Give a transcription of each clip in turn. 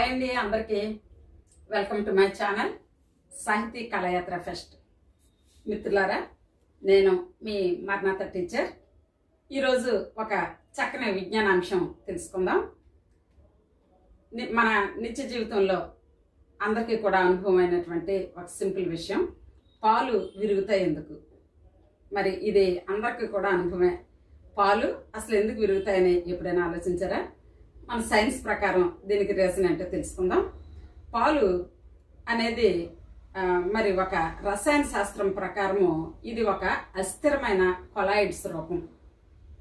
Hi అండి అందరికీ welcome to my channel సాహితీ కళయాత్ర ఫెస్ట్. మిత్రులారా, నేను మీ మర్నాథ టీచర్. ఈరోజు ఒక చక్కని విజ్ఞానాంశం తెలుసుకుందాం. మన నిత్య జీవితంలో అందరికీ కూడా అనుభవమైనటువంటి ఒక సింపుల్ విషయం, పాలు విరుగుతాయి ఎందుకు? మరి ఇది అందరికీ కూడా అనుభవమే. పాలు అసలు ఎందుకు విరుగుతాయని ఎప్పుడైనా ఆలోచించారా? మన సైన్స్ ప్రకారం దీనికి రీజన్ ఏంటో తెలుసుకుందాం. పాలు అనేది మరి ఒక రసాయన శాస్త్రం ప్రకారము ఇది ఒక అస్థిరమైన కొలాయిడ్స్ రూపం.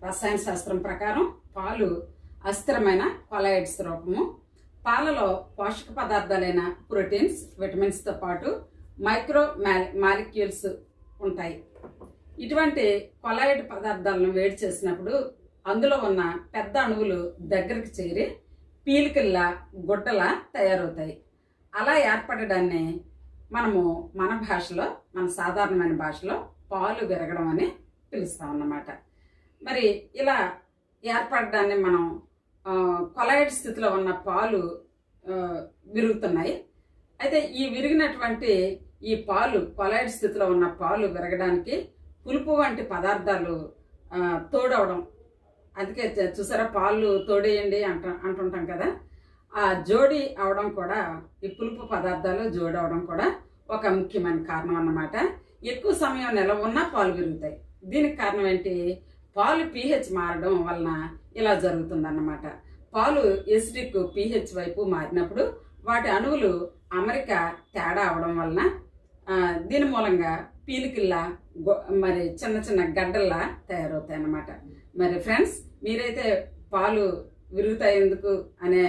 రసాయన శాస్త్రం ప్రకారం పాలు అస్థిరమైన కొలాయిడ్స్ రూపము. పాలలో పోషక పదార్థాలైన ప్రోటీన్స్, విటమిన్స్తో పాటు మైక్రో మాలిక్యూల్స్ ఉంటాయి. ఇటువంటి కొలాయిడ్ పదార్థాలను వేడి చేసినప్పుడు అందులో ఉన్న పెద్ద అణువులు దగ్గరికి చేరి పీలికల్లా గుడ్డలా తయారవుతాయి. అలా ఏర్పడడాన్ని మనము మన భాషలో, మన సాధారణమైన భాషలో పాలు విరగడం అని పిలుస్తాం అన్నమాట. మరి ఇలా ఏర్పడడాన్ని మనం కొలాయిడ్ స్థితిలో ఉన్న పాలు విరుగుతున్నాయి. అయితే ఈ విరిగినటువంటి ఈ పాలు, కొలాయిడ్ స్థితిలో ఉన్న పాలు విరగడానికి పులుపు వంటి పదార్థాలు తోడవడం, అందుకే చూసారా పాలు తోడేయండి అంటుంటాం కదా, ఆ జోడి అవడం కూడా, ఈ పులుపు పదార్థాలు జోడి అవడం కూడా ఒక ముఖ్యమైన కారణం అన్నమాట. ఎక్కువ సమయం నిలవ ఉన్నా పాలు విరుగుతాయి. దీనికి కారణం ఏంటి? పాలు pH మారడం వలన ఇలా జరుగుతుందన్నమాట. పాలు ఎసిడిక్ pH వైపు మారినప్పుడు వాటి అణువులు అమరిక తేడా అవడం వలన దీని మూలంగా పీలికల్లా మరి చిన్న చిన్న గడ్డల్లా తయారవుతాయి అన్నమాట. మరి ఫ్రెండ్స్, మీరైతే పాలు విరుగుతాయి ఎందుకు అనే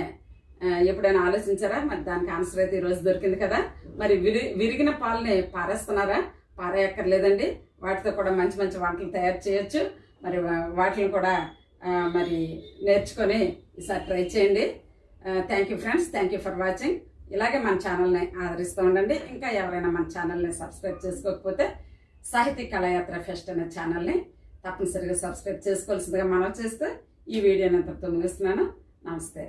ఎప్పుడైనా ఆలోచించారా? మరి దానికి ఆన్సర్ అయితే ఈరోజు దొరికింది కదా. మరి విరిగిన పాలని పారేస్తున్నారా? పారేయక్కర్లేదండి. వాటితో కూడా మంచి మంచి వంటలు తయారు చేయొచ్చు. మరి వాటిని కూడా మరి నేర్చుకొని ఈసారి ట్రై చేయండి. Thank you friends, thank you for watching. ఇలాగే మన ఛానల్ని ఆదరిస్తూ ఉండండి. ఇంకా ఎవరైనా మన ఛానల్ని సబ్స్క్రైబ్ చేసుకోకపోతే సాహితీ కళయాత్ర ఫెస్ట్ అనే ఛానల్ని తప్పనిసరిగా సబ్స్క్రైబ్ చేసుకోవాల్సిందిగా మనం చేస్తే ఈ వీడియోని అంతటితో ముగిస్తున్నాను. నమస్తే.